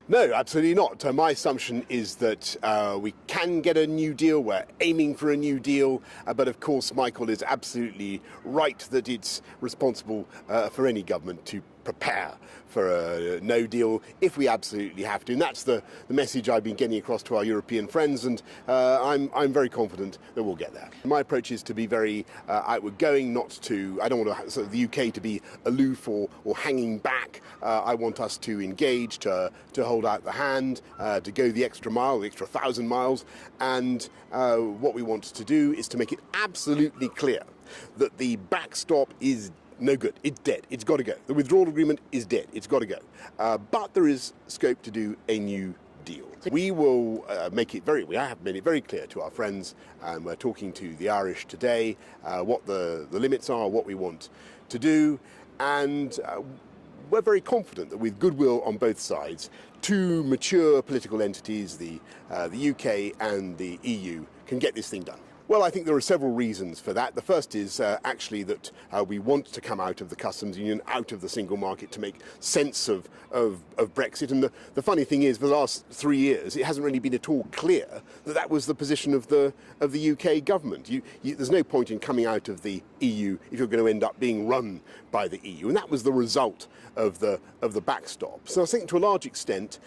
No, absolutely not. My assumption is that we can get a new deal. We're aiming for a new deal. But of course, Michael is absolutely right that it's responsible for any government to prepare for a no deal if we absolutely have to. And that's the message I've been getting across to our European friends, and I'm very confident that we'll get there. My approach is to be very outward going, I don't want sort of the UK to be aloof or hanging back. I want us to engage, to hold out the hand, to go the extra mile, the extra 1,000 miles. And what we want to do is to make it absolutely clear that the backstop is no good. It's dead. It's got to go. The withdrawal agreement is dead. It's got to go. But there is scope to do a new deal. We will we have made it very clear to our friends, and we're talking to the Irish today, what the limits are, what we want to do, and we're very confident that with goodwill on both sides, two mature political entities, the UK and the EU, can get this thing done. Well, I think there are several reasons for that. The first is actually that we want to come out of the customs union, out of the single market, to make sense of Brexit. And the funny thing is, for the last 3 years, it hasn't really been at all clear that that was the position of the UK government. There's no point in coming out of the EU if you're going to end up being run by the EU. And that was the result of the backstop. So I think to a large extent,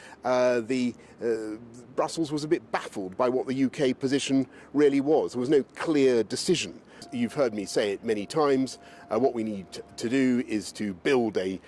Brussels was a bit baffled by what the UK position really was. There was no clear decision. You've heard me say it many times. What we need to do is to build a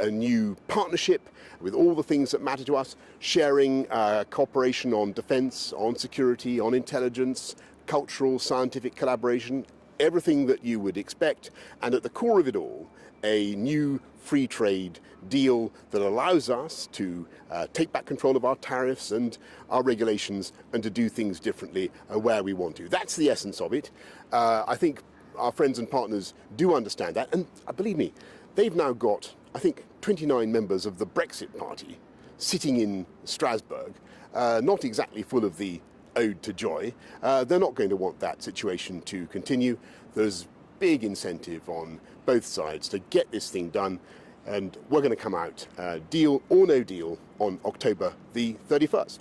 new partnership with all the things that matter to us, sharing cooperation on defence, on security, on intelligence, cultural, scientific collaboration, everything that you would expect, and at the core of it all, a new free trade deal that allows us to take back control of our tariffs and our regulations and to do things differently where we want to. That's the essence of it. I think our friends and partners do understand that, and believe me, they've now got, I think, 29 members of the Brexit party sitting in Strasbourg, not exactly full of the ode to joy. They're not going to want that situation to continue. There's big incentive on both sides to get this thing done, and we're going to come out, deal or no deal, on October the 31st.